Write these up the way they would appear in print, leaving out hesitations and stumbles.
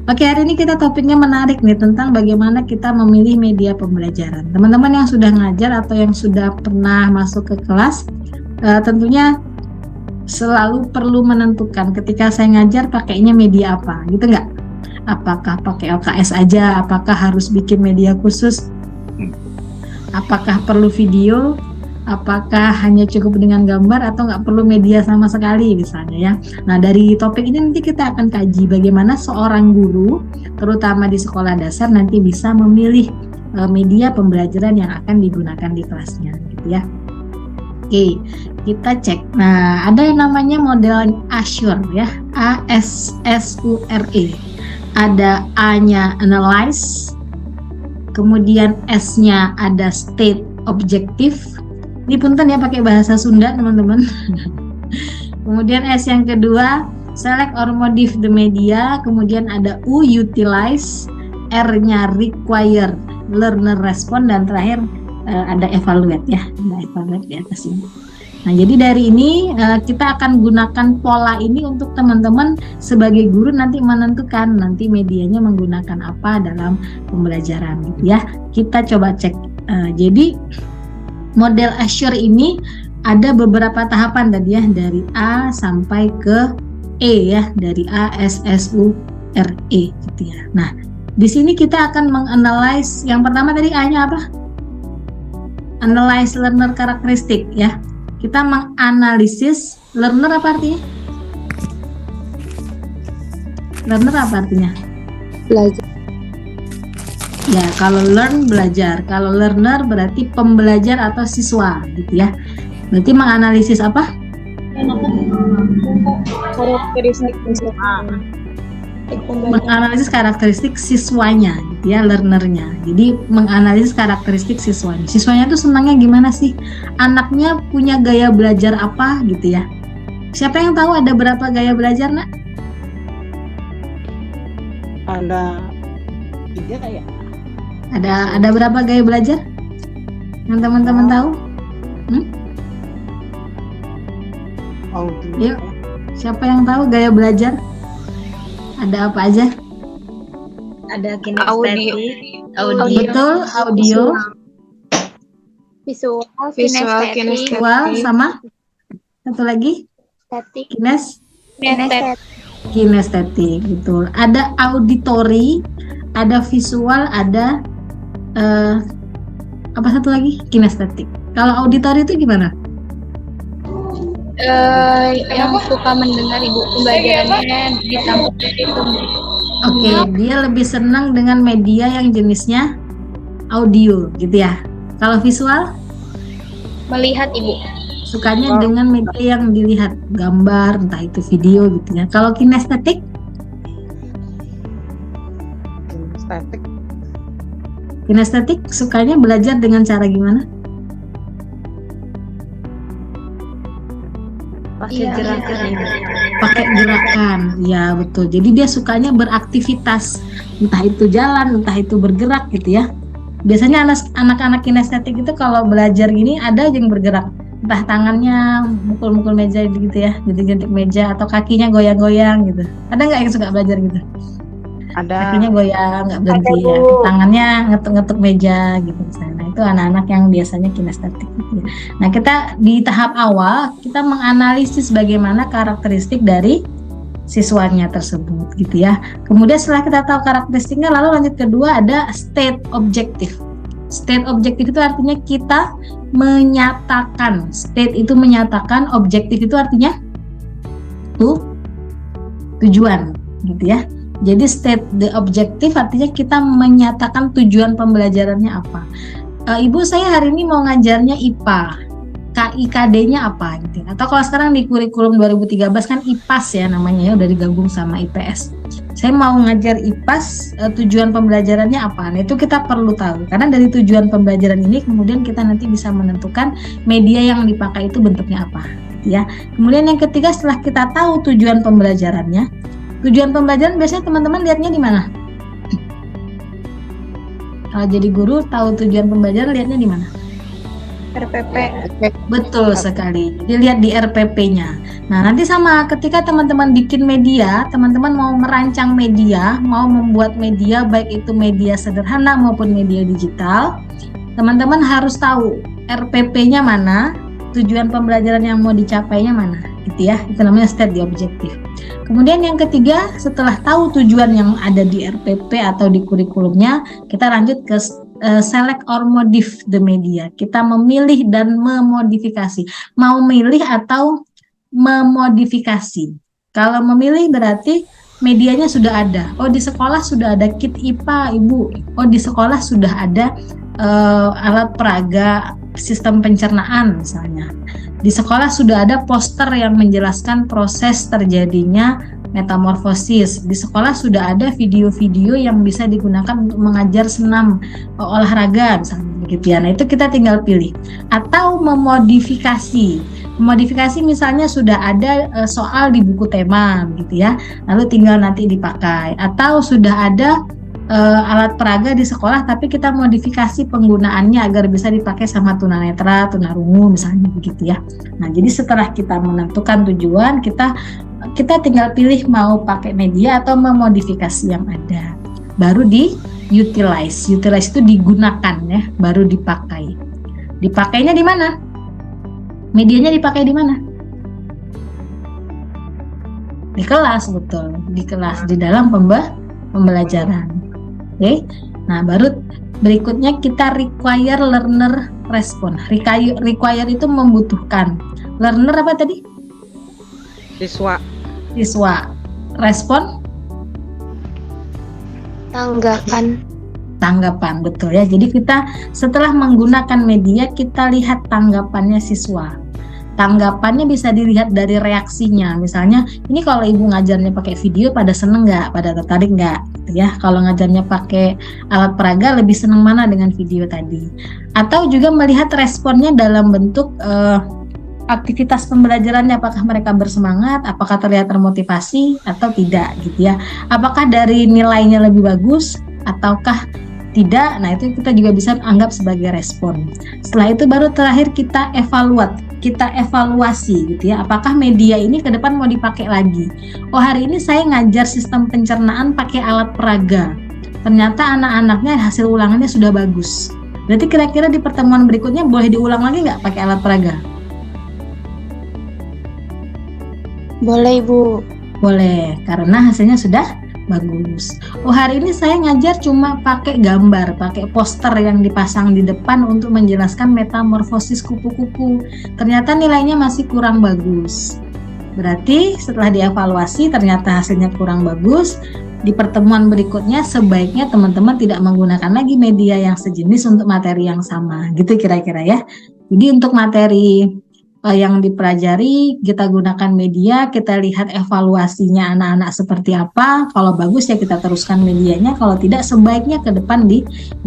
Oke, hari ini kita topiknya menarik nih tentang bagaimana kita memilih media pembelajaran. Teman-teman yang sudah ngajar atau yang sudah pernah masuk ke kelas, tentunya selalu perlu menentukan ketika saya ngajar pakainya media apa, gitu nggak? Apakah pakai LKS aja? Apakah harus bikin media khusus? Apakah perlu video? Apakah hanya cukup dengan gambar atau nggak perlu media sama sekali misalnya ya. Nah, dari topik ini nanti kita akan kaji bagaimana seorang guru terutama di sekolah dasar nanti bisa memilih media pembelajaran yang akan digunakan di kelasnya gitu ya. Oke, kita cek. Nah, ada yang namanya model Azure ya, ASSURE. Ada A-nya analyze, kemudian S-nya ada state objective. Ini punten ya pakai bahasa Sunda teman-teman. Kemudian S yang kedua select or modify the media. Kemudian ada U utilize, R-nya require, learner respond, dan terakhir ada evaluate ya. Ada evaluate di atas ini. Nah, jadi dari ini kita akan gunakan pola ini untuk teman-teman sebagai guru nanti menentukan nanti medianya menggunakan apa dalam pembelajaran gitu ya. Kita coba cek. Jadi model Azure ini ada beberapa tahapan tadi ya, dari A sampai ke E ya, dari A, S, S, U, R, E gitu ya. Nah, di sini kita akan menganalize yang pertama tadi A-nya apa? Analyze learner karakteristik ya. Kita menganalisis learner apa artinya? Learner apa artinya? Belajar. Ya, kalau learn belajar, kalau learner berarti pembelajar atau siswa gitu ya. Berarti menganalisis apa? Karakteristik siswa. Menganalisis karakteristik siswanya gitu ya, learnernya. Jadi menganalisis karakteristik siswanya. Siswanya tuh senangnya gimana sih? Anaknya punya gaya belajar apa gitu ya. Siapa yang tahu ada berapa gaya belajar, Nak? Ada 3 ya. Ada berapa gaya belajar? Yang teman-teman tahu? Audio. Yuk, siapa yang tahu gaya belajar? Ada apa aja? Ada kinestetik, audio, Betul, audio, Visual, visual, kinestetik, visual, sama satu lagi estetik, kinestetik, betul. Ada auditory, ada visual, ada apa satu lagi? Kinestetik. Kalau auditory itu gimana? yang suka mendengar ibu pembelajarannya ditampilkan itu. Oke, dia lebih senang dengan media yang jenisnya audio gitu ya. Kalau visual? Melihat ibu. Sukanya dengan media yang dilihat, gambar, entah itu video gitu ya. Kalau kinestetik? Static. Kinestetik sukanya belajar dengan cara gimana? pakai gerakan. Pakai gerakan, ya betul. Jadi dia sukanya beraktivitas, entah itu jalan, entah itu bergerak gitu ya. Biasanya anak-anak kinestetik itu kalau belajar gini ada yang bergerak, entah tangannya mukul-mukul meja gitu ya, jentik-jentik meja, atau kakinya goyang-goyang gitu. Ada nggak yang suka belajar gitu? Ada. Kakinya goyang, nggak berhenti ya, tangannya ngetuk-ngetuk meja gitu misalnya. Nah, itu anak-anak yang biasanya kinestetik gitu ya. Nah, kita di tahap awal kita menganalisis bagaimana karakteristik dari siswanya tersebut gitu ya. Kemudian setelah kita tahu karakteristiknya, lalu lanjut kedua ada state objective. State objective itu artinya kita menyatakan, state itu menyatakan, objektif itu artinya tujuan gitu ya. Jadi state the objective artinya kita menyatakan tujuan pembelajarannya apa. Ibu, saya hari ini mau ngajarnya IPA. KIKD-nya apa gitu. Atau kalau sekarang di kurikulum 2013 kan IPAS ya namanya ya, udah digabung sama IPS. Saya mau ngajar IPAS, tujuan pembelajarannya apa? Nah, itu kita perlu tahu. Karena dari tujuan pembelajaran ini kemudian kita nanti bisa menentukan media yang dipakai itu bentuknya apa gitu ya. Kemudian yang ketiga, setelah kita tahu tujuan pembelajarannya, tujuan pembelajaran biasanya teman-teman lihatnya di mana? Kalau jadi guru tahu tujuan pembelajaran lihatnya di mana? RPP. Betul sekali. Dilihat di RPP-nya. Nah, nanti sama ketika teman-teman bikin media, teman-teman mau merancang media, mau membuat media, baik itu media sederhana maupun media digital, teman-teman harus tahu RPP-nya mana, tujuan pembelajaran yang mau dicapainya mana, gitu ya. Itu namanya state the objective. Kemudian yang ketiga, setelah tahu tujuan yang ada di RPP atau di kurikulumnya, kita lanjut ke select or modify the media. Kita memilih dan memodifikasi. Mau milih atau memodifikasi. Kalau memilih berarti medianya sudah ada. Oh, di sekolah sudah ada kit IPA, Ibu. Oh, di sekolah sudah ada alat peraga sistem pencernaan misalnya. Di sekolah sudah ada poster yang menjelaskan proses terjadinya metamorfosis. Di sekolah sudah ada video-video yang bisa digunakan untuk mengajar senam olahraga misalnya begitu ya. Nah, itu kita tinggal pilih. Atau memodifikasi. Memodifikasi misalnya sudah ada soal di buku tema gitu ya. Lalu tinggal nanti dipakai. Atau sudah ada alat peraga di sekolah tapi kita modifikasi penggunaannya agar bisa dipakai sama tunanetra, tunarungu misalnya begitu ya. Nah, jadi setelah kita menentukan tujuan, kita tinggal pilih mau pakai media atau memodifikasi yang ada. Baru di utilize. Utilize itu digunakan ya, baru dipakai. Dipakainya di mana? Medianya dipakai di mana? Di kelas, betul. Di kelas, di dalam pembelajaran. Oke. Nah, baru berikutnya kita require learner respond. Require itu membutuhkan. Learner apa tadi? Siswa. Respon? Tanggapan, betul ya. Jadi kita setelah menggunakan media, kita lihat tanggapannya siswa. Tanggapannya bisa dilihat dari reaksinya. Misalnya, ini kalau ibu ngajarnya pakai video, pada seneng nggak? Pada tertarik nggak? Gitu ya. Kalau ngajarnya pakai alat peraga, lebih seneng mana dengan video tadi? Atau juga melihat responnya dalam bentuk aktivitas pembelajarannya, apakah mereka bersemangat, apakah terlihat termotivasi atau tidak gitu ya. Apakah dari nilainya lebih bagus ataukah tidak. Nah, itu kita juga bisa anggap sebagai respon. Setelah itu baru terakhir kita evaluasi gitu ya. Apakah media ini ke depan mau dipakai lagi? Oh, hari ini saya ngajar sistem pencernaan pakai alat peraga. Ternyata anak-anaknya hasil ulangannya sudah bagus. Berarti kira-kira di pertemuan berikutnya boleh diulang lagi nggak pakai alat peraga? Boleh, Ibu. Boleh, karena hasilnya sudah bagus. Oh, hari ini saya ngajar cuma pakai gambar, pakai poster yang dipasang di depan untuk menjelaskan metamorfosis kupu-kupu. Ternyata nilainya masih kurang bagus. Berarti setelah dievaluasi ternyata hasilnya kurang bagus. Di pertemuan berikutnya sebaiknya teman-teman tidak menggunakan lagi media yang sejenis untuk materi yang sama. Gitu kira-kira ya. Jadi untuk materi yang dipelajari kita gunakan media, kita lihat evaluasinya anak-anak seperti apa. Kalau bagus ya kita teruskan medianya, kalau tidak sebaiknya ke depan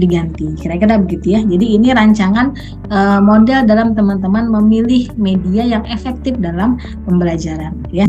diganti. Kira-kira begitu ya. Jadi ini rancangan model dalam teman-teman memilih media yang efektif dalam pembelajaran ya.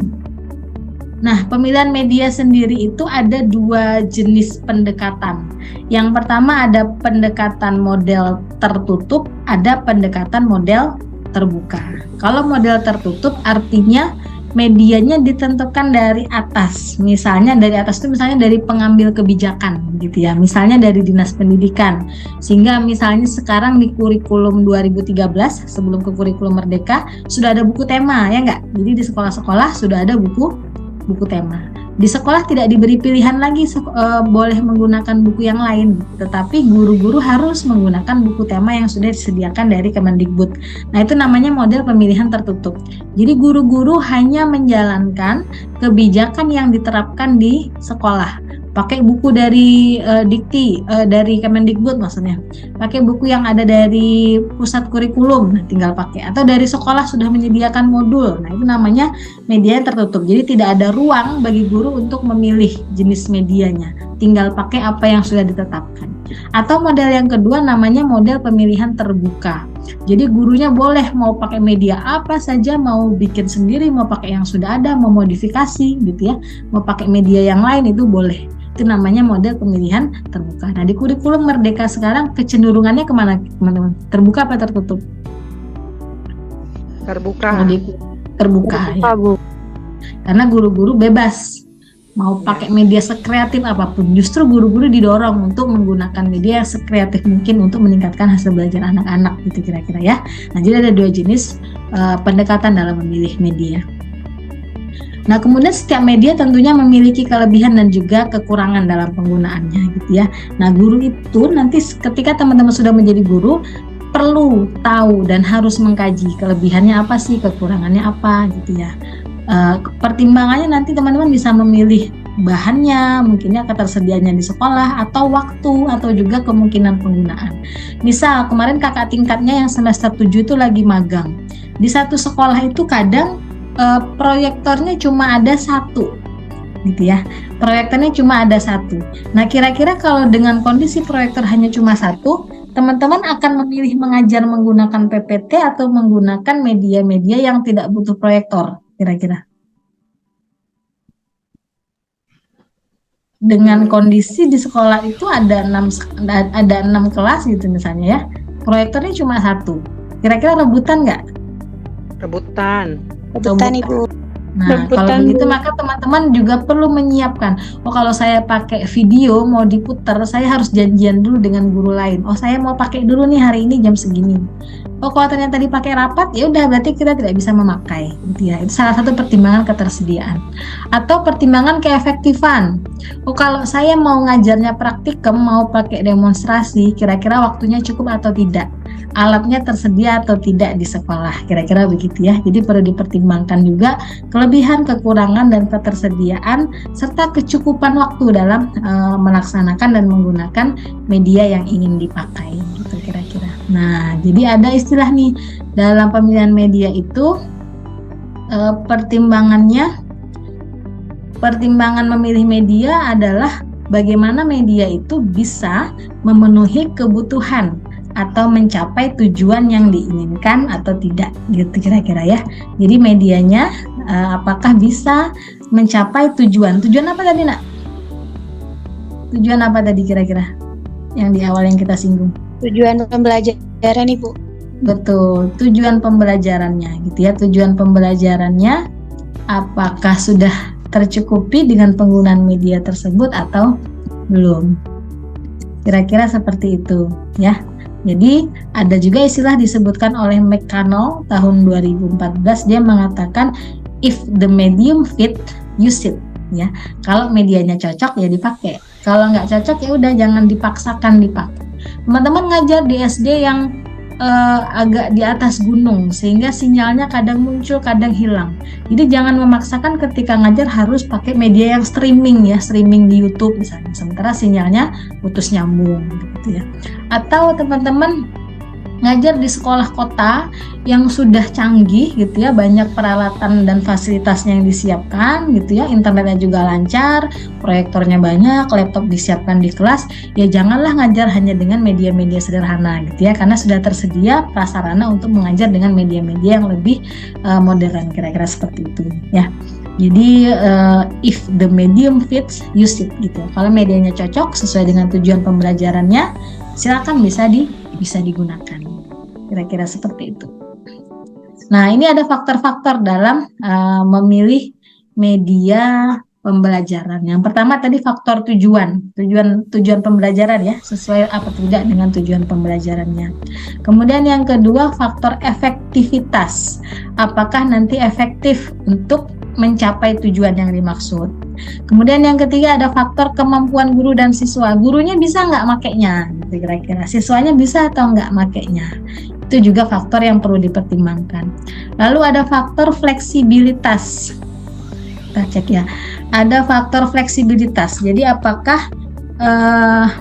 Nah, pemilihan media sendiri itu ada dua jenis pendekatan. Yang pertama ada pendekatan model tertutup, ada pendekatan model terbuka. Kalau model tertutup artinya medianya ditentukan dari atas. Misalnya dari atas itu misalnya dari pengambil kebijakan gitu ya. Misalnya dari Dinas Pendidikan. Sehingga misalnya sekarang di kurikulum 2013 sebelum ke kurikulum Merdeka sudah ada buku tema ya enggak? Jadi di sekolah-sekolah sudah ada buku tema. Di sekolah tidak diberi pilihan lagi boleh menggunakan buku yang lain, tetapi guru-guru harus menggunakan buku tema yang sudah disediakan dari Kemendikbud. Nah, itu namanya model pemilihan tertutup. Jadi guru-guru hanya menjalankan kebijakan yang diterapkan di sekolah. Pakai buku dari Dikti, dari Kemendikbud maksudnya. Pakai buku yang ada dari pusat kurikulum, nah tinggal pakai. Atau dari sekolah sudah menyediakan modul. Nah, itu namanya media yang tertutup. Jadi tidak ada ruang bagi guru untuk memilih jenis medianya. Tinggal pakai apa yang sudah ditetapkan. Atau model yang kedua namanya model pemilihan terbuka. Jadi gurunya boleh mau pakai media apa saja, mau bikin sendiri, mau pakai yang sudah ada, mau modifikasi gitu ya. Mau pakai media yang lain itu boleh. Itu namanya model pemilihan terbuka. Nah, di kurikulum Merdeka sekarang kecenderungannya kemana teman-teman? Terbuka apa tertutup? Terbuka. Terbuka ya. Karena guru-guru bebas mau pakai media sekreatif apapun. Justru guru-guru didorong untuk menggunakan media yang sekreatif mungkin untuk meningkatkan hasil belajar anak-anak gitu kira-kira ya. Nah, jadi ada 2 jenis pendekatan dalam memilih media. Nah, kemudian setiap media tentunya memiliki kelebihan dan juga kekurangan dalam penggunaannya gitu ya. Nah, guru itu nanti ketika teman-teman sudah menjadi guru perlu tahu dan harus mengkaji kelebihannya apa sih, kekurangannya apa gitu ya. Pertimbangannya nanti teman-teman bisa memilih bahannya, mungkinnya ketersediaannya di sekolah, atau waktu, atau juga kemungkinan penggunaan. Misal kemarin kakak tingkatnya yang semester 7 itu lagi magang. Di satu sekolah itu kadang proyektornya cuma ada 1 gitu ya. Proyektornya cuma ada 1. Nah, kira-kira kalau dengan kondisi proyektor hanya cuma 1, teman-teman akan memilih mengajar menggunakan PPT atau menggunakan media-media yang tidak butuh proyektor kira-kira? Dengan kondisi di sekolah itu ada 6 kelas gitu misalnya ya, proyektornya cuma 1, kira-kira rebutan nggak? Rebutan. Ibu. Nah, kalau begitu maka teman-teman juga perlu menyiapkan, oh kalau saya pakai video mau diputar, saya harus janjian dulu dengan guru lain. Oh, saya mau pakai dulu nih hari ini jam segini. Oh, kalau ternyata dipakai rapat, ya udah berarti kita tidak bisa memakai gitu ya. Itu salah satu pertimbangan ketersediaan. Atau pertimbangan keefektifan. Oh, kalau saya mau ngajarnya praktikum, mau pakai demonstrasi, kira-kira waktunya cukup atau tidak? Alatnya tersedia atau tidak di sekolah, kira-kira begitu ya. Jadi perlu dipertimbangkan juga kelebihan, kekurangan, dan ketersediaan serta kecukupan waktu dalam melaksanakan dan menggunakan media yang ingin dipakai gitu kira-kira. Nah, jadi ada istilah nih dalam pemilihan media itu pertimbangan memilih media adalah bagaimana media itu bisa memenuhi kebutuhan atau mencapai tujuan yang diinginkan atau tidak gitu kira-kira ya. Jadi medianya apakah bisa mencapai tujuan apa tadi nak? Tujuan apa tadi kira-kira yang di awal yang kita singgung? Tujuan pembelajaran Ibu. Betul, tujuan pembelajarannya gitu ya. Tujuan pembelajarannya apakah sudah tercukupi dengan penggunaan media tersebut atau belum? Kira-kira seperti itu ya. Jadi ada juga istilah disebutkan oleh McConnell tahun 2014, dia mengatakan if the medium fit, use it ya. Kalau medianya cocok ya dipakai. Kalau nggak cocok ya udah jangan dipaksakan dipakai. Teman-teman ngajar di SD yang agak di atas gunung sehingga sinyalnya kadang muncul kadang hilang. Jadi jangan memaksakan ketika ngajar harus pakai media yang streaming ya, streaming di YouTube misalnya, sementara sinyalnya putus nyambung gitu ya. Atau teman-teman ngajar di sekolah kota yang sudah canggih gitu ya, banyak peralatan dan fasilitasnya yang disiapkan gitu ya, internetnya juga lancar, proyektornya banyak, laptop disiapkan di kelas, ya janganlah ngajar hanya dengan media-media sederhana gitu ya, karena sudah tersedia prasarana untuk mengajar dengan media-media yang lebih modern, kira-kira seperti itu ya. Jadi if the medium fits, use it gitu. Kalau medianya cocok sesuai dengan tujuan pembelajarannya, silakan bisa digunakan. Kira-kira seperti itu. Nah, ini ada faktor-faktor dalam memilih media pembelajaran. Yang pertama tadi faktor tujuan pembelajaran ya, sesuai apa tidak dengan tujuan pembelajarannya. Kemudian yang kedua faktor efektivitas. Apakah nanti efektif untuk mencapai tujuan yang dimaksud. Kemudian yang ketiga ada faktor kemampuan guru dan siswa. Gurunya bisa nggak makainya? Kira-kira siswanya bisa atau nggak makainya? Itu juga faktor yang perlu dipertimbangkan. Lalu ada faktor fleksibilitas. Kita cek ya. Ada faktor fleksibilitas. Jadi apakah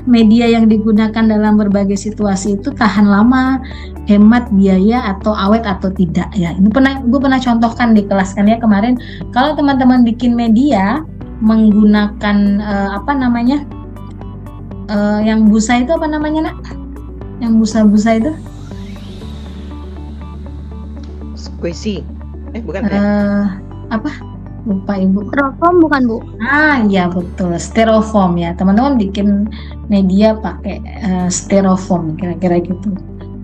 media yang digunakan dalam berbagai situasi itu tahan lama, hemat biaya, atau awet atau tidak ya. Ini gue pernah contohkan di kelas kan ya kemarin. Kalau teman-teman bikin media menggunakan yang busa itu apa namanya nak? Yang busa-busa itu? Squishy. Bukan apa? Lupa ibu. Styrofoam bukan Bu? Iya betul, styrofoam ya. Teman-teman bikin media pakai styrofoam kira-kira gitu.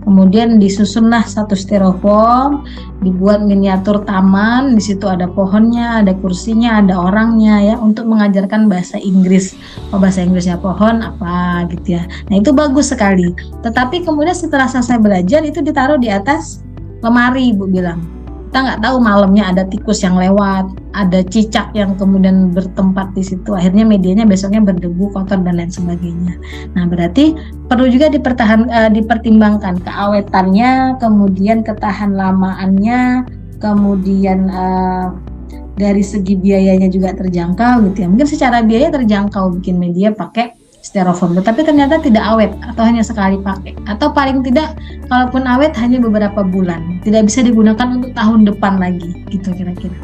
Kemudian disusunlah satu styrofoam, dibuat miniatur taman, di situ ada pohonnya, ada kursinya, ada orangnya ya, untuk mengajarkan bahasa Inggris. Oh, bahasa Inggrisnya pohon apa gitu ya. Nah, itu bagus sekali. Tetapi kemudian setelah selesai belajar itu ditaruh di atas lemari, Ibu bilang. Kita nggak tahu malamnya ada tikus yang lewat, ada cicak yang kemudian bertempat di situ. Akhirnya medianya besoknya berdebu, kotor dan lain sebagainya. Nah, berarti perlu juga dipertimbangkan keawetannya, kemudian ketahan lamaannya, kemudian dari segi biayanya juga terjangkau gitu ya. Mungkin secara biaya terjangkau bikin media pakai styrofoam, tetapi ternyata tidak awet atau hanya sekali pakai, atau paling tidak kalaupun awet hanya beberapa bulan, tidak bisa digunakan untuk tahun depan lagi gitu kira-kira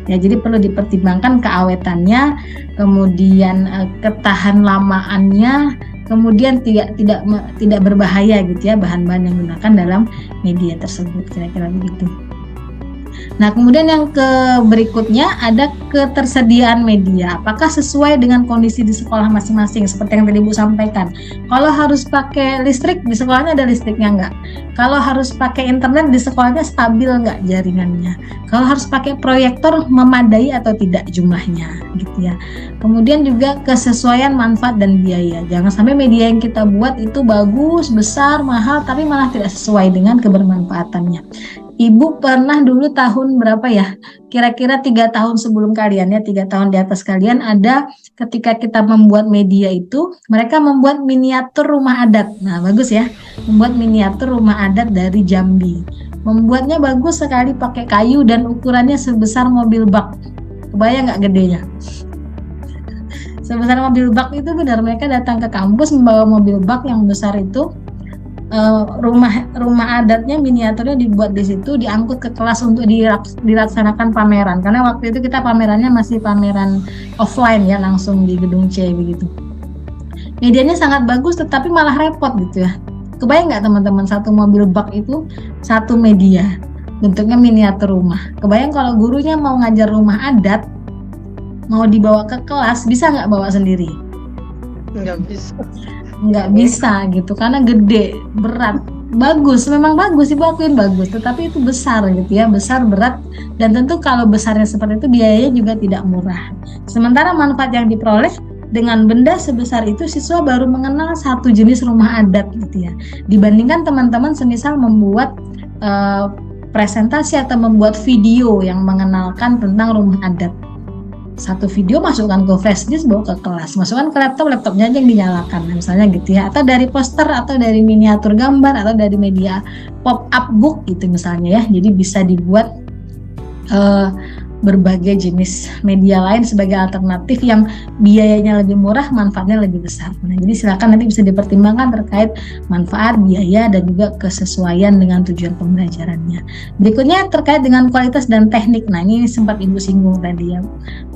ya. Jadi perlu dipertimbangkan keawetannya, kemudian ketahan lamaannya, kemudian tidak berbahaya gitu ya bahan-bahan yang digunakan dalam media tersebut, kira-kira begitu. Nah, kemudian yang berikutnya ada ketersediaan media. Apakah sesuai dengan kondisi di sekolah masing-masing? Seperti yang tadi Bu sampaikan. Kalau harus pakai listrik, di sekolahnya ada listriknya enggak? Kalau harus pakai internet, di sekolahnya stabil enggak jaringannya? Kalau harus pakai proyektor, memadai atau tidak jumlahnya? Gitu ya. Kemudian juga kesesuaian manfaat dan biaya. Jangan sampai media yang kita buat itu bagus, besar, mahal, tapi malah tidak sesuai dengan kebermanfaatannya. Ibu pernah dulu tahun berapa ya, kira-kira 3 tahun sebelum kalian ya, 3 tahun di atas kalian, ada ketika kita membuat media itu, mereka membuat miniatur rumah adat. Nah, bagus ya, membuat miniatur rumah adat dari Jambi. Membuatnya bagus sekali, pakai kayu dan ukurannya sebesar mobil bak. Kebayang nggak gedenya? Sebesar mobil bak itu benar, mereka datang ke kampus membawa mobil bak yang besar itu. Rumah adatnya miniaturnya dibuat di situ, diangkut ke kelas untuk dilaksanakan pameran, karena waktu itu kita pamerannya masih pameran offline ya, langsung di gedung C begitu. Medianya sangat bagus tetapi malah repot gitu ya. Kebayang nggak teman-teman, satu mobil bak itu satu media, bentuknya miniatur rumah. Kebayang kalau gurunya mau ngajar rumah adat, mau dibawa ke kelas, bisa nggak bawa sendiri? Nggak bisa gitu, karena gede, berat. Bagus, memang bagus, Ibu akuin bagus, tetapi itu besar gitu ya, besar, berat, dan tentu kalau besarnya seperti itu biayanya juga tidak murah. Sementara manfaat yang diperoleh dengan benda sebesar itu, siswa baru mengenal satu jenis rumah adat gitu ya, dibandingkan teman-teman semisal membuat presentasi atau membuat video yang mengenalkan tentang rumah adat. Satu video masukkan ke flash disk, bawa ke kelas, masukkan ke laptopnya aja yang dinyalakan misalnya gitu ya, atau dari poster, atau dari miniatur gambar, atau dari media pop up book gitu misalnya ya. Jadi bisa dibuat berbagai jenis media lain sebagai alternatif yang biayanya lebih murah, manfaatnya lebih besar. Nah, jadi silakan nanti bisa dipertimbangkan terkait manfaat, biaya, dan juga kesesuaian dengan tujuan pembelajarannya. Berikutnya terkait dengan kualitas dan teknik. Nah, ini sempat Ibu singgung tadi ya.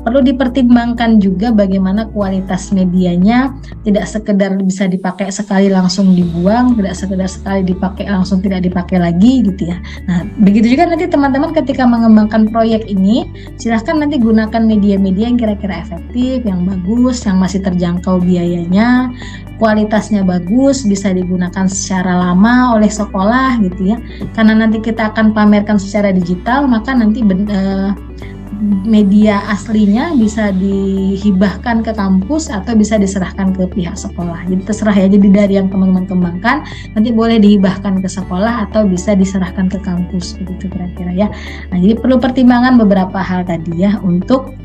Perlu dipertimbangkan juga bagaimana kualitas medianya, tidak sekedar bisa dipakai sekali langsung dibuang, tidak sekedar sekali dipakai langsung tidak dipakai lagi gitu ya. Nah, begitu juga nanti teman-teman ketika mengembangkan proyek ini, silahkan nanti gunakan media-media yang kira-kira efektif, yang bagus, yang masih terjangkau biayanya, kualitasnya bagus, bisa digunakan secara lama oleh sekolah gitu ya. Karena nanti kita akan pamerkan secara digital, maka nanti media aslinya bisa dihibahkan ke kampus atau bisa diserahkan ke pihak sekolah. Jadi terserah ya, jadi dari yang teman-teman kembangkan nanti boleh dihibahkan ke sekolah atau bisa diserahkan ke kampus begitu kira-kira ya. Nah, jadi perlu pertimbangan beberapa hal tadi ya untuk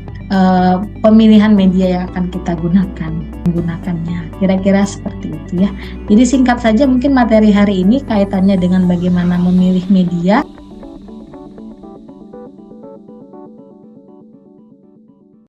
pemilihan media yang akan kita menggunakannya. Kira-kira seperti itu ya. Jadi singkat saja mungkin materi hari ini kaitannya dengan bagaimana memilih media.